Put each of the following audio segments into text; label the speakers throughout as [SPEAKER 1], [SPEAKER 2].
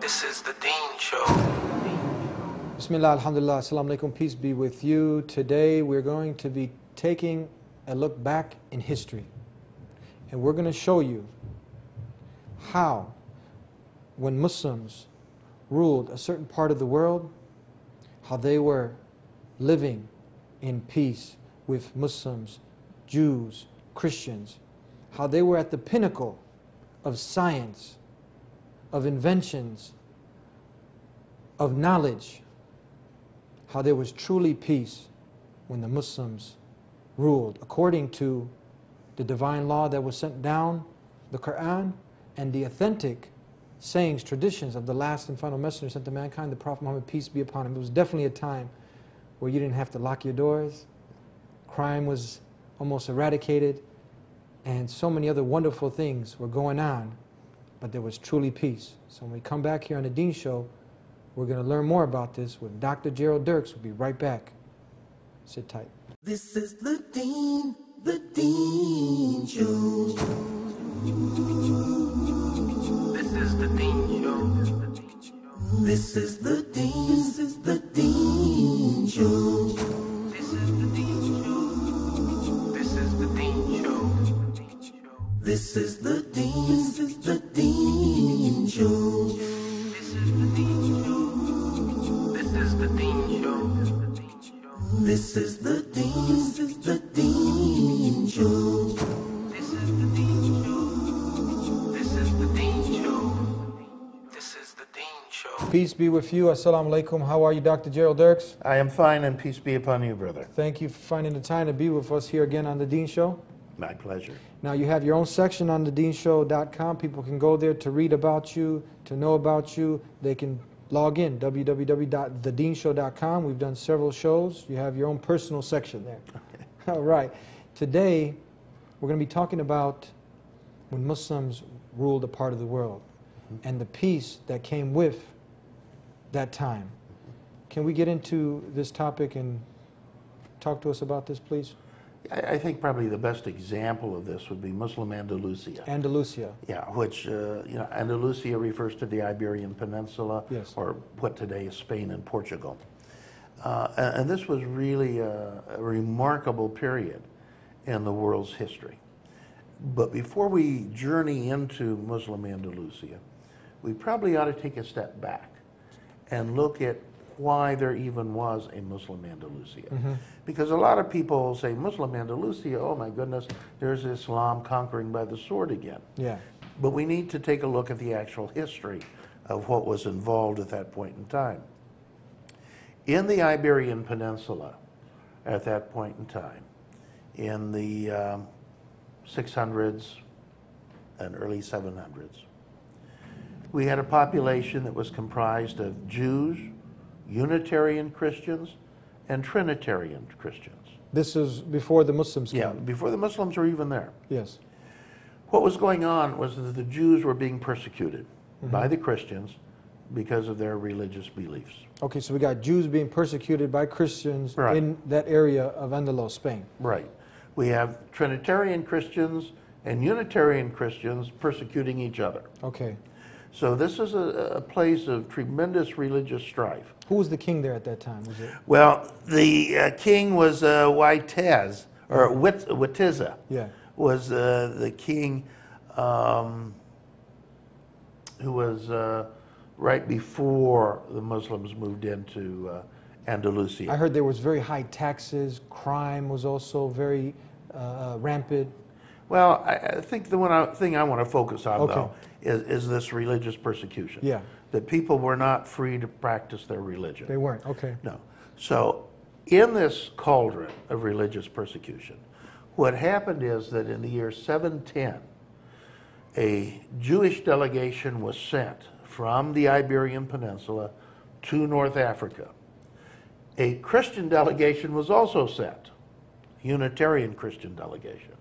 [SPEAKER 1] This is the Dean Show.
[SPEAKER 2] Bismillah, alhamdulillah, assalamu alaikum, peace be with you. Today we're going to be taking a look back in history. And we're going to show you how, when Muslims ruled a certain part of the world, how they were living in peace with Muslims, Jews, Christians, how they were at the pinnacle of science, of inventions, of knowledge, how there was truly peace when the Muslims ruled according to the divine law that was sent down, the Quran, and the authentic sayings, traditions of the last and final messenger sent to mankind, the Prophet Muhammad, peace be upon him. It was definitely a time where you didn't have to lock your doors, crime was almost eradicated, and so many other wonderful things were going on, but there was truly peace. So when we come back here on the Dean Show, we're going to learn more about this with Dr. Jerald Dirks. We'll be right back. Sit tight.
[SPEAKER 3] This is the Dean Show.
[SPEAKER 1] This is the Dean Show.
[SPEAKER 3] This is the Dean Show.
[SPEAKER 1] This is the Dean Show. This is the Dean Show.
[SPEAKER 3] This is the Dean Show.
[SPEAKER 1] This is the Dean Show.
[SPEAKER 3] This is the Dean Show.
[SPEAKER 1] This is the Dean Show.
[SPEAKER 3] This is the Dean Show.
[SPEAKER 1] This is the Dean Show. This is the Dean Show. This is the Dean Show.
[SPEAKER 2] Peace be with you. Assalamu alaikum. How are you, Dr. Jerald Dirks?
[SPEAKER 4] I am fine, and peace be upon you, brother.
[SPEAKER 2] Thank you for finding the time to be with us here again on the Dean Show.
[SPEAKER 4] My pleasure.
[SPEAKER 2] Now you have your own section on TheDeenShow.com. People can go there to read about you, to know about you. They can log in, www.TheDeenShow.com. We've done several shows. You have your own personal section there.
[SPEAKER 4] Okay.
[SPEAKER 2] All right. Today, we're going to be talking about when Muslims ruled a part of the world and the peace that came with that time. Can we get into this topic and talk to us about this, please?
[SPEAKER 4] I think probably the best example of this would be Muslim Andalusia.
[SPEAKER 2] Andalusia.
[SPEAKER 4] Yeah, which, Andalusia refers to the Iberian Peninsula,
[SPEAKER 2] Yes.
[SPEAKER 4] or what today is Spain and Portugal. And this was really a remarkable period in the world's history. But before we journey into Muslim Andalusia, we probably ought to take a step back and look at why there even was a Muslim Andalusia. Because a lot of people say, Muslim Andalusia, oh my goodness, there's Islam conquering by the sword again.
[SPEAKER 2] Yeah.
[SPEAKER 4] But we need to take a look at the actual history of what was involved at that point in time. In the Iberian Peninsula, at that point in time, in the 600s and early 700s, we had a population that was comprised of Jews, Unitarian Christians, and Trinitarian Christians.
[SPEAKER 2] This is before the Muslims came.
[SPEAKER 4] Yeah, before the Muslims were even there.
[SPEAKER 2] Yes.
[SPEAKER 4] What was going on was that the Jews were being persecuted by the Christians because of their religious beliefs.
[SPEAKER 2] Okay, so we got Jews being persecuted by Christians
[SPEAKER 4] Right.
[SPEAKER 2] in that area of Andalus, Spain.
[SPEAKER 4] Right. We have Trinitarian Christians and Unitarian Christians persecuting each other.
[SPEAKER 2] Okay.
[SPEAKER 4] So this is a place of tremendous religious strife.
[SPEAKER 2] Who was the king there at that time? Was it?
[SPEAKER 4] Well, the king was Witez, or Witiza,
[SPEAKER 2] Yeah.
[SPEAKER 4] was the king who was right before the Muslims moved into Andalusia.
[SPEAKER 2] I heard there was very high taxes. Crime was also very rampant.
[SPEAKER 4] Well, I think the thing I want to focus on,
[SPEAKER 2] Okay.
[SPEAKER 4] though, is this religious persecution.
[SPEAKER 2] Yeah.
[SPEAKER 4] That people were not free to practice their religion.
[SPEAKER 2] They weren't. Okay.
[SPEAKER 4] No. So, in this cauldron of religious persecution, what happened is that in the year 710, a Jewish delegation was sent from the Iberian Peninsula to North Africa. A Christian delegation was also sent, a Unitarian Christian delegation.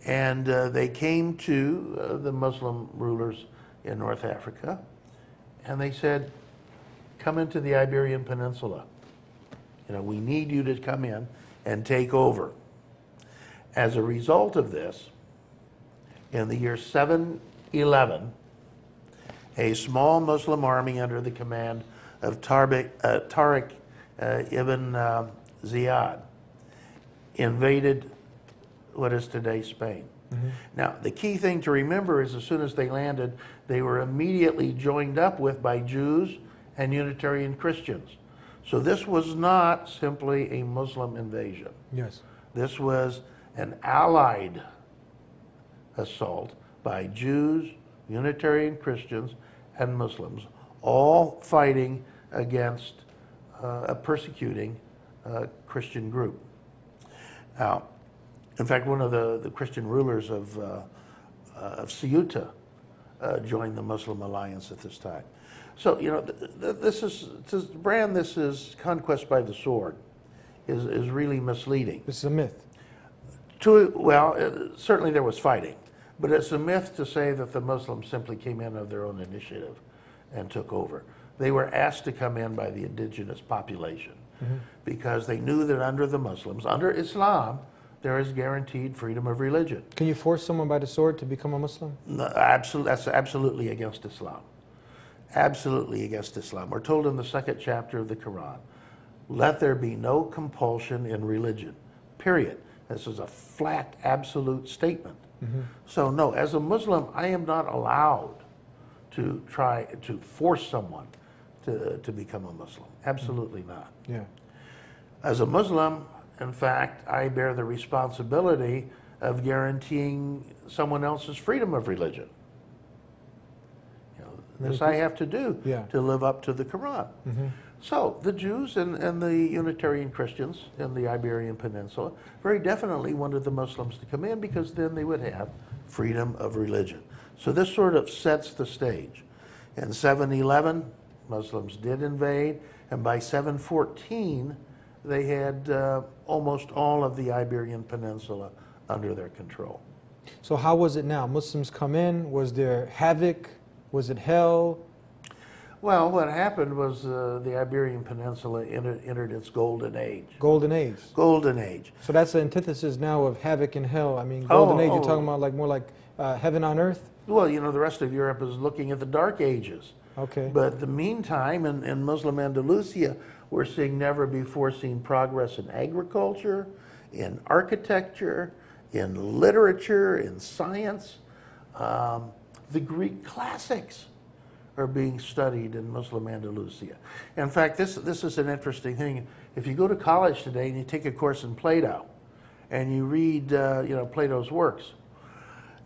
[SPEAKER 4] And they came to the Muslim rulers in North Africa, and they said, come into the Iberian Peninsula. We need you to come in and take over. As a result of this, in the year 711, a small Muslim army under the command of Tariq ibn Ziyad invaded what is today Spain. Now, the key thing to remember is as soon as they landed, they were immediately joined up with by Jews and Unitarian Christians. So this was not simply a Muslim invasion.
[SPEAKER 2] Yes.
[SPEAKER 4] This was an allied assault by Jews, Unitarian Christians, and Muslims, all fighting against a persecuting Christian group. Now, in fact, one of the Christian rulers of Ceuta joined the Muslim alliance at this time. So, you know, this is, to brand this as conquest by the sword is really misleading.
[SPEAKER 2] This is a myth.
[SPEAKER 4] Well, certainly there was fighting, but it's a myth to say that the Muslims simply came in of their own initiative and took over. They were asked to come in by the indigenous population because they knew that under the Muslims, under Islam, there is guaranteed freedom of religion.
[SPEAKER 2] Can you force someone by the sword to become a Muslim?
[SPEAKER 4] No, that's absolutely against Islam. Absolutely against Islam. We're told in the 2nd chapter of the Quran, let there be no compulsion in religion, period. This is a flat, absolute statement. So no, as a Muslim, I am not allowed to try to force someone to become a Muslim. Absolutely not.
[SPEAKER 2] Yeah.
[SPEAKER 4] As a Muslim, in fact, I bear the responsibility of guaranteeing someone else's freedom of religion. You know, this I have to do to live up to the Quran. So the Jews and the Unitarian Christians in the Iberian Peninsula very definitely wanted the Muslims to come in because then they would have freedom of religion. So this sort of sets the stage. In 711, Muslims did invade, and by 714, they had almost all of the Iberian Peninsula under their control.
[SPEAKER 2] So how was it now? Muslims come in, was there havoc? Was it hell?
[SPEAKER 4] Well, what happened was the Iberian Peninsula entered its golden age.
[SPEAKER 2] Golden age.
[SPEAKER 4] Golden age.
[SPEAKER 2] So that's the antithesis now of havoc and hell. I mean, golden age, you're talking about like more like heaven on earth?
[SPEAKER 4] Well, you know, the rest of Europe is looking at the Dark Ages.
[SPEAKER 2] Okay.
[SPEAKER 4] But in the meantime, in Muslim Andalusia, we're seeing never before seen progress in agriculture, in architecture, in literature, in science. The Greek classics are being studied in Muslim Andalusia. In fact, this is an interesting thing. If you go to college today and you take a course in Plato, and you read Plato's works,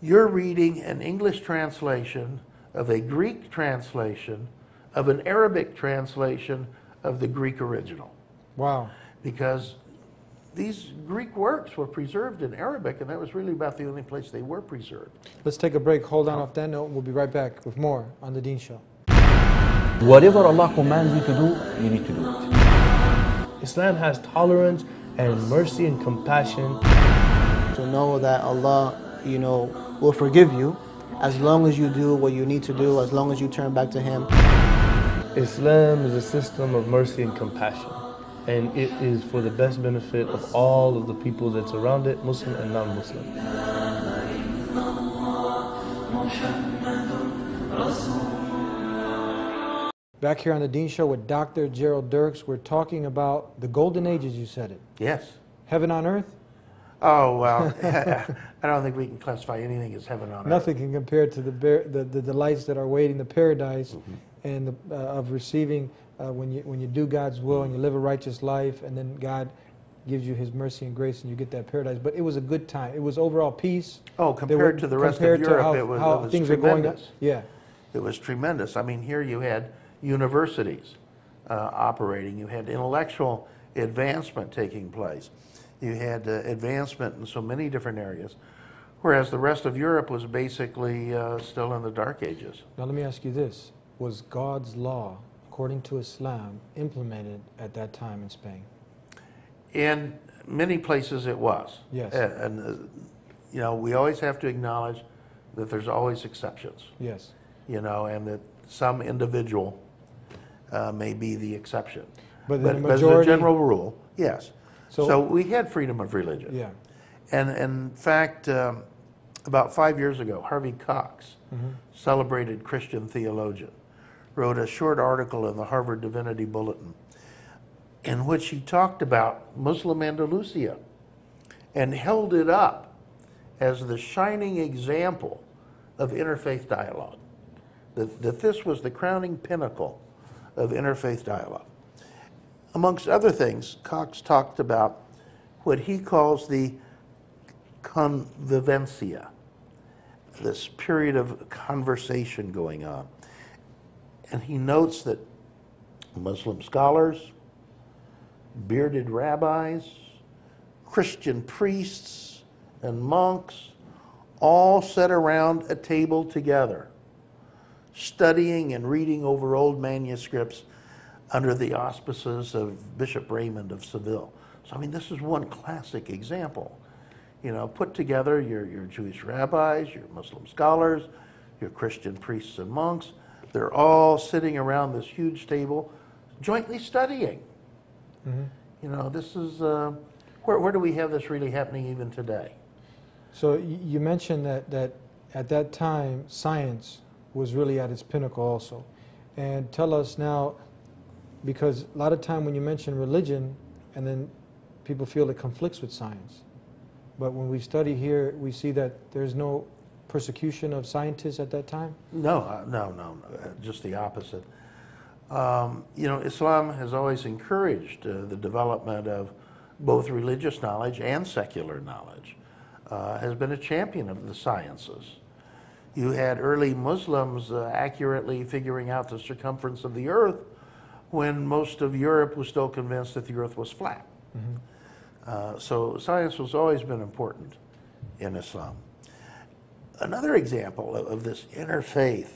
[SPEAKER 4] you're reading an English translation of a Greek translation of an Arabic translation of the Greek original.
[SPEAKER 2] Wow.
[SPEAKER 4] Because these Greek works were preserved in Arabic, and that was really about the only place they were preserved.
[SPEAKER 2] Let's take a break. Hold on off that note. We'll be right back with more on The Deen Show.
[SPEAKER 5] Whatever Allah commands you to do, you need to do it.
[SPEAKER 6] Islam has tolerance and mercy and compassion.
[SPEAKER 7] To know that Allah, will forgive you as long as you do what you need to do, as long as you turn back to Him.
[SPEAKER 6] Islam is a system of mercy and compassion, and it is for the best benefit of all of the people that's around it, Muslim and non-Muslim.
[SPEAKER 2] Back here on The Deen Show with Dr. Jerald Dirks, we're talking about the golden ages, you said it.
[SPEAKER 4] Yes.
[SPEAKER 2] Heaven on earth?
[SPEAKER 4] Oh, well, I don't think we can classify anything as heaven on earth.
[SPEAKER 2] Nothing can compare to the delights that are waiting, the paradise, and of receiving when you do God's will and you live a righteous life, and then God gives you His mercy and grace, and you get that paradise. But it was a good time. It was overall peace.
[SPEAKER 4] Oh, compared to the rest of Europe, it was
[SPEAKER 2] things
[SPEAKER 4] tremendous.
[SPEAKER 2] Were going. Yeah,
[SPEAKER 4] it was tremendous. I mean, here you had universities operating. You had intellectual advancement taking place. You had advancement in so many different areas, whereas the rest of Europe was basically still in the Dark Ages.
[SPEAKER 2] Now let me ask you this. Was God's law, according to Islam, implemented at that time in Spain?
[SPEAKER 4] In many places it was.
[SPEAKER 2] Yes.
[SPEAKER 4] And we always have to acknowledge that there's always exceptions.
[SPEAKER 2] Yes.
[SPEAKER 4] And that some individual may be the exception.
[SPEAKER 2] But
[SPEAKER 4] as a general rule, yes. So we had freedom of religion.
[SPEAKER 2] Yeah.
[SPEAKER 4] And in fact, About 5 years ago, Harvey Cox, celebrated Christian theologian, wrote a short article in the Harvard Divinity Bulletin in which he talked about Muslim Andalusia and held it up as the shining example of interfaith dialogue, that this was the crowning pinnacle of interfaith dialogue. Amongst other things, Cox talked about what he calls the convivencia, this period of conversation going on. And he notes that Muslim scholars, bearded rabbis, Christian priests, and monks all sat around a table together, studying and reading over old manuscripts under the auspices of Bishop Raymond of Seville. So, I mean, this is one classic example. You know, put together your Jewish rabbis, your Muslim scholars, your Christian priests and monks. They're all sitting around this huge table, jointly studying. You know, this is, where do we have this really happening even today?
[SPEAKER 2] So you mentioned that at that time, science was really at its pinnacle also. And tell us now, because a lot of time when you mention religion, and then people feel it conflicts with science. But when we study here, we see that there's no persecution of scientists at that time?
[SPEAKER 4] No, no, just the opposite. You know, Islam has always encouraged the development of both religious knowledge and secular knowledge, has been a champion of the sciences. You had early Muslims accurately figuring out the circumference of the earth when most of Europe was still convinced that the earth was flat. So science has always been important in Islam. Another example of this interfaith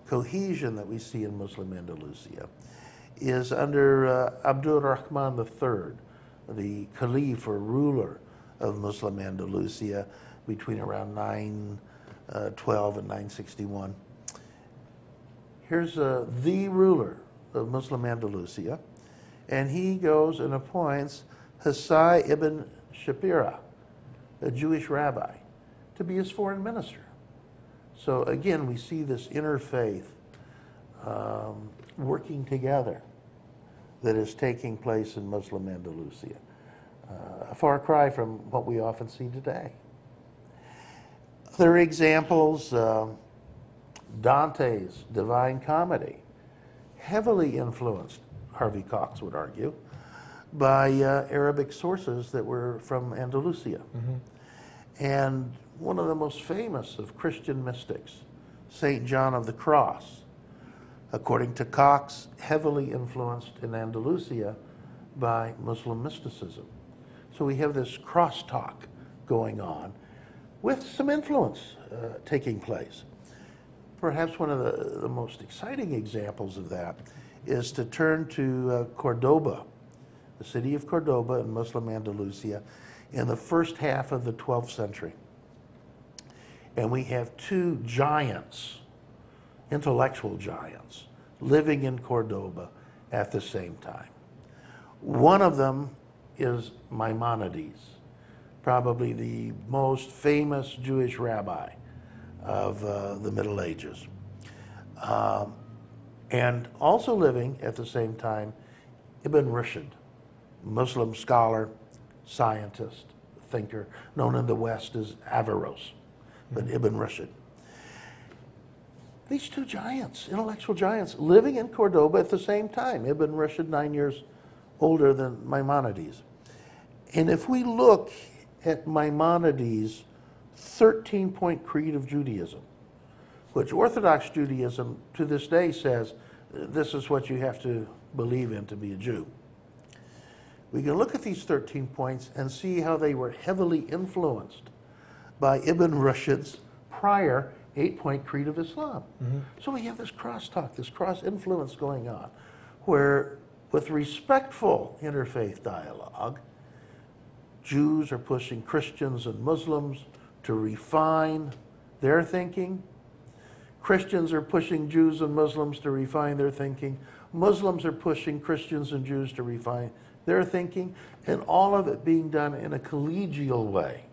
[SPEAKER 4] cohesion that we see in Muslim Andalusia is under Abdul Rahman III, the caliph or ruler of Muslim Andalusia between around 912 and 961. Here's the ruler of Muslim Andalusia, and he goes and appoints Hussai ibn Shapira, a Jewish rabbi, to be his foreign minister. So again, we see this interfaith working together that is taking place in Muslim Andalusia. A far cry from what we often see today. Other examples, Dante's Divine Comedy, heavily influenced, Harvey Cox would argue, by Arabic sources that were from Andalusia. And one of the most famous of Christian mystics, St. John of the Cross, according to Cox, heavily influenced in Andalusia by Muslim mysticism. So we have this crosstalk going on with some influence taking place. Perhaps one of the most exciting examples of that is to turn to Cordoba, the city of Cordoba in Muslim Andalusia, in the first half of the 12th century. And we have two giants, intellectual giants, living in Cordoba at the same time. One of them is Maimonides, probably the most famous Jewish rabbi of the Middle Ages. And also living at the same time, Ibn Rushd, Muslim scholar, scientist, thinker, known in the West as Averroes, but Ibn Rushd. These two giants, intellectual giants, living in Cordoba at the same time. Ibn Rushd 9 years older than Maimonides. And if we look at Maimonides' 13-point creed of Judaism, which Orthodox Judaism to this day says this is what you have to believe in to be a Jew. We can look at these 13 points and see how they were heavily influenced by Ibn Rushd's prior 8-point creed of Islam. So we have this crosstalk, this cross-influence going on, where with respectful interfaith dialogue, Jews are pushing Christians and Muslims to refine their thinking. Christians are pushing Jews and Muslims to refine their thinking. Muslims are pushing Christians and Jews to refine their thinking, and all of it being done in a collegial way.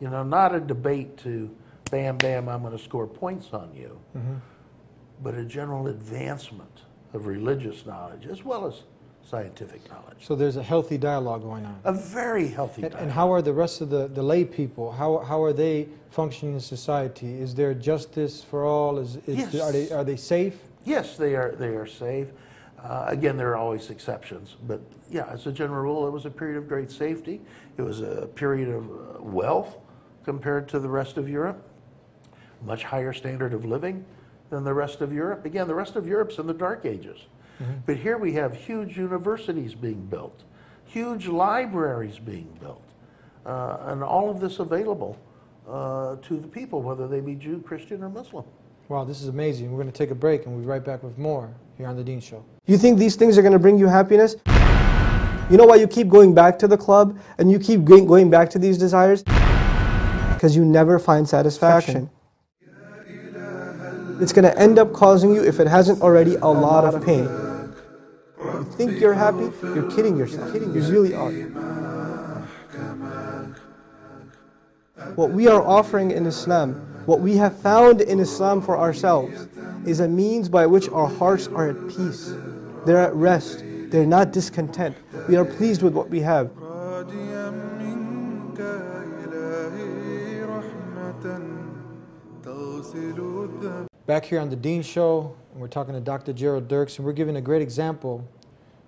[SPEAKER 4] You know, not a debate to bam, bam, I'm going to score points on you, but a general advancement of religious knowledge as well as scientific knowledge.
[SPEAKER 2] So there's a healthy dialogue going on.
[SPEAKER 4] A very healthy dialogue.
[SPEAKER 2] And how are the rest of the lay people? How are they functioning in society? Is there justice for all?
[SPEAKER 4] Yes.
[SPEAKER 2] Are they safe?
[SPEAKER 4] Yes, they are safe. Again, there are always exceptions, but yeah, as a general rule, it was a period of great safety. It was a period of wealth compared to the rest of Europe, much higher standard of living than the rest of Europe. Again, the rest of Europe's in the Dark Ages. But here we have huge universities being built, huge libraries being built, and all of this available to the people, whether they be Jew, Christian, or Muslim.
[SPEAKER 2] Wow, this is amazing. We're going to take a break and we'll be right back with more here on The Dean Show.
[SPEAKER 8] You think these things are going to bring you happiness? You know why you keep going back to the club and you keep going back to these desires? Because you never find satisfaction. It's going to end up causing you, if it hasn't already, a lot of pain. You think you're happy, you're kidding yourself. You really are. What we are offering in Islam, what we have found in Islam for ourselves, is a means by which our hearts are at peace. They're at rest. They're not discontent. We are pleased with what we have.
[SPEAKER 2] Back here on The Dean Show, and we're talking to Dr. Jerald Dirks, and we're giving a great example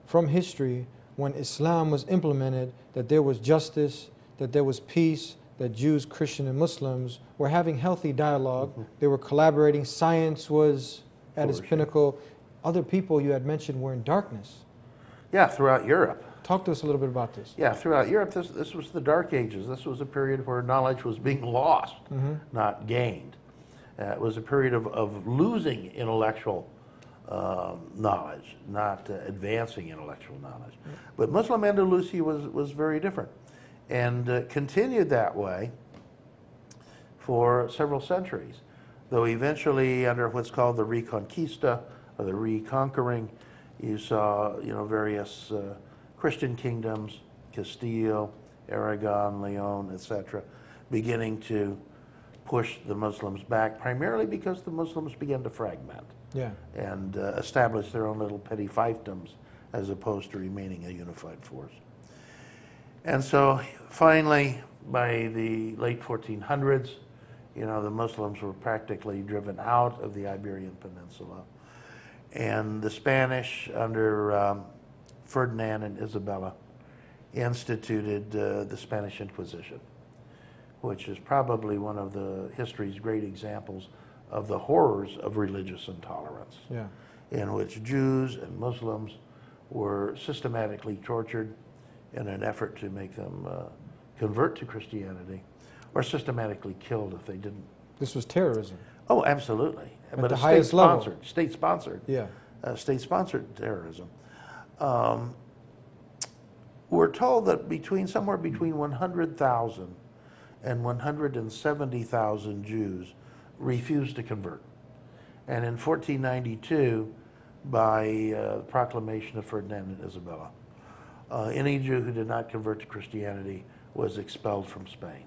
[SPEAKER 2] from history when Islam was implemented, that there was justice, that there was peace, that Jews, Christians, and Muslims were having healthy dialogue. They were collaborating. Science was at its pinnacle. Other people you had mentioned were in darkness.
[SPEAKER 4] Yeah, throughout Europe.
[SPEAKER 2] Talk to us a little bit about this.
[SPEAKER 4] Yeah, throughout Europe, this was the Dark Ages. This was a period where knowledge was being lost, not gained. It was a period of losing intellectual knowledge, not advancing intellectual knowledge. But Muslim Andalusia was very different, and continued that way for several centuries, though eventually under what's called the Reconquista, or the reconquering, you saw various Christian kingdoms, Castile, Aragon, Leon, etc., beginning to push the Muslims back, primarily because the Muslims began to fragment and establish their own little petty fiefdoms as opposed to remaining a unified force. And so finally, by the late 1400s, the Muslims were practically driven out of the Iberian Peninsula. And the Spanish, under Ferdinand and Isabella, instituted the Spanish Inquisition, which is probably one of the history's great examples of the horrors of religious intolerance, in which Jews and Muslims were systematically tortured in an effort to make them convert to Christianity, or systematically killed if they didn't.
[SPEAKER 2] This was terrorism.
[SPEAKER 4] Oh, absolutely.
[SPEAKER 2] At the highest level.
[SPEAKER 4] State-sponsored.
[SPEAKER 2] Yeah.
[SPEAKER 4] State-sponsored terrorism. We're told that somewhere between 100,000 and 170,000 Jews refused to convert. And in 1492, by proclamation of Ferdinand and Isabella, any Jew who did not convert to Christianity was expelled from Spain.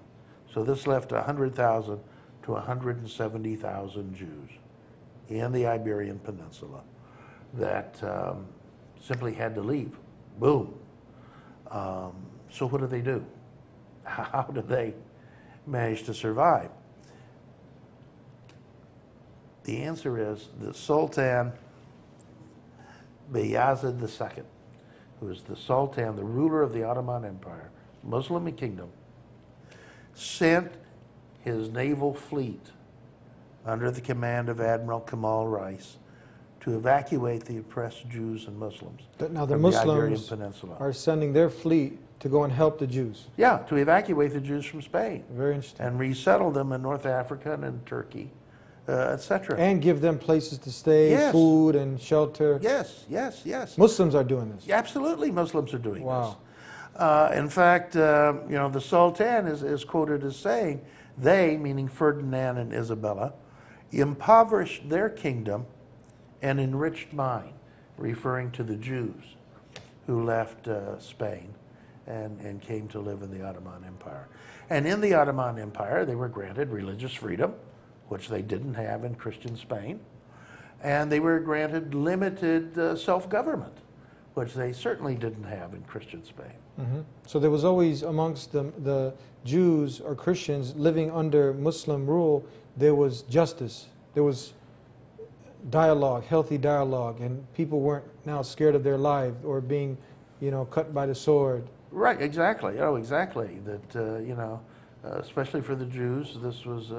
[SPEAKER 4] So this left 100,000 to 170,000 Jews in the Iberian Peninsula that simply had to leave. Boom. So what do? How do they manage to survive? The answer is the Sultan Bayezid II, who is the Sultan, the ruler of the Ottoman Empire, Muslim kingdom, sent his naval fleet under the command of Admiral Kemal Reis to evacuate the oppressed Jews and Muslims
[SPEAKER 2] Now the
[SPEAKER 4] from the Iberian
[SPEAKER 2] Muslims
[SPEAKER 4] Peninsula.
[SPEAKER 2] are sending their fleet to go and help the Jews.
[SPEAKER 4] Yeah, to evacuate the Jews from Spain.
[SPEAKER 2] Very interesting.
[SPEAKER 4] And resettle them in North Africa and in Turkey, etc.
[SPEAKER 2] And give them places to stay, food and shelter.
[SPEAKER 4] Yes, yes, yes.
[SPEAKER 2] Muslims are doing this.
[SPEAKER 4] Absolutely, Muslims are doing
[SPEAKER 2] Wow.
[SPEAKER 4] this. In fact, the Sultan is quoted as saying, they, meaning Ferdinand and Isabella, impoverished their kingdom and enriched mine, referring to the Jews who left Spain and came to live in the Ottoman Empire. And in the Ottoman Empire, they were granted religious freedom, which they didn't have in Christian Spain. And they were granted limited self-government, which they certainly didn't have in Christian Spain.
[SPEAKER 2] Mm-hmm. So there was always amongst the Jews or Christians living under Muslim rule, there was justice, there was dialogue, healthy dialogue, and people weren't now scared of their life or being, cut by the sword.
[SPEAKER 4] Right, exactly. Oh, exactly. That, especially for the Jews, this was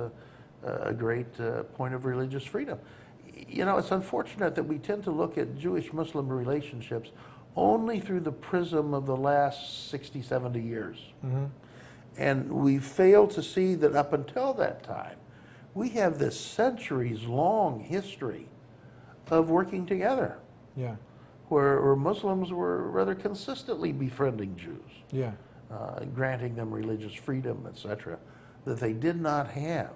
[SPEAKER 4] a great point of religious freedom. It's unfortunate that we tend to look at Jewish-Muslim relationships only through the prism of the last 60, 70 years.
[SPEAKER 2] Mm-hmm.
[SPEAKER 4] And we fail to see that up until that time, we have this centuries-long history of working together.
[SPEAKER 2] Yeah.
[SPEAKER 4] Where Muslims were rather consistently befriending Jews.
[SPEAKER 2] Yeah.
[SPEAKER 4] Granting them religious freedom, etc., that they did not have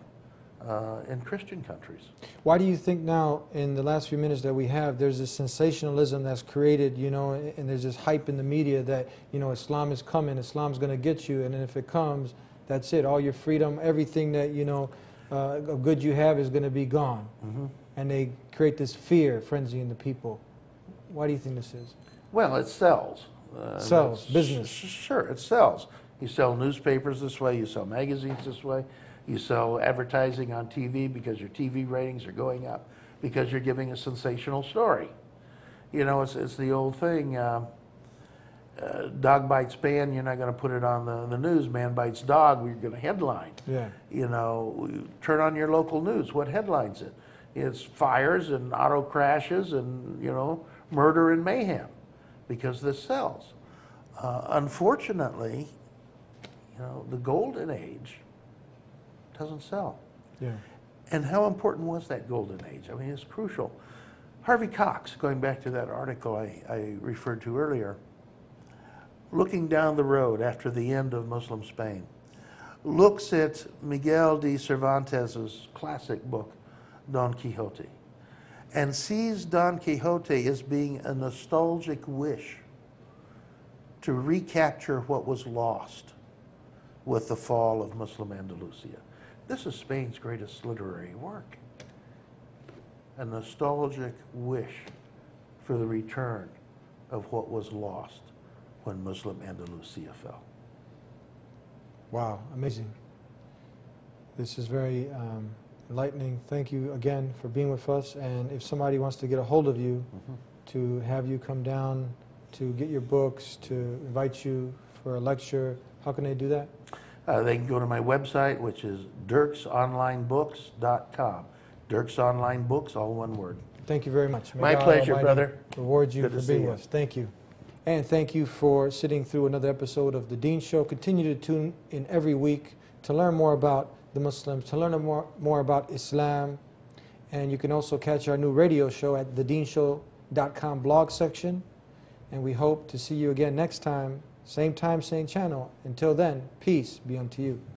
[SPEAKER 4] in Christian countries.
[SPEAKER 2] Why do you think now, in the last few minutes that we have, there's this sensationalism that's created, and there's this hype in the media that, Islam is coming, Islam's going to get you, and then if it comes, that's it. All your freedom, everything that, of good you have is going to be gone.
[SPEAKER 4] Mm-hmm.
[SPEAKER 2] And they create this fear frenzy in the people. Why do you think this is?
[SPEAKER 4] Well, it sells.
[SPEAKER 2] Sells, business.
[SPEAKER 4] Sure, it sells. You sell newspapers this way, you sell magazines this way, you sell advertising on TV because your TV ratings are going up, because you're giving a sensational story. It's the old thing, dog bites man, you're not going to put it on the news, man bites dog, we're going to headline.
[SPEAKER 2] Yeah.
[SPEAKER 4] Turn on your local news, what headlines it? It's fires and auto crashes and, murder and mayhem, because this sells. Unfortunately, the golden age doesn't sell.
[SPEAKER 2] Yeah.
[SPEAKER 4] And how important was that golden age? I mean, it's crucial. Harvey Cox, going back to that article I referred to earlier, looking down the road after the end of Muslim Spain, looks at Miguel de Cervantes' classic book, Don Quixote, and sees Don Quixote as being a nostalgic wish to recapture what was lost with the fall of Muslim Andalusia. This is Spain's greatest literary work. A nostalgic wish for the return of what was lost when Muslim Andalusia fell.
[SPEAKER 2] Wow, amazing. This is very enlightening. Thank you again for being with us. And if somebody wants to get a hold of you, to have you come down, to get your books, to invite you for a lecture, how can they do that?
[SPEAKER 4] They can go to my website, which is dirksonlinebooks.com. Dirks Online Books, all one word.
[SPEAKER 2] Thank you very much. May
[SPEAKER 4] My
[SPEAKER 2] God
[SPEAKER 4] pleasure,
[SPEAKER 2] Almighty
[SPEAKER 4] brother.
[SPEAKER 2] Reward you
[SPEAKER 4] Good to
[SPEAKER 2] for
[SPEAKER 4] see
[SPEAKER 2] being
[SPEAKER 4] you.
[SPEAKER 2] with us. Thank you. And thank you for sitting through another episode of The Dean Show. Continue to tune in every week to learn more about the Muslims, to learn more about Islam. And you can also catch our new radio show at TheDeenShow.com blog section. And we hope to see you again next time, same channel. Until then, peace be unto you.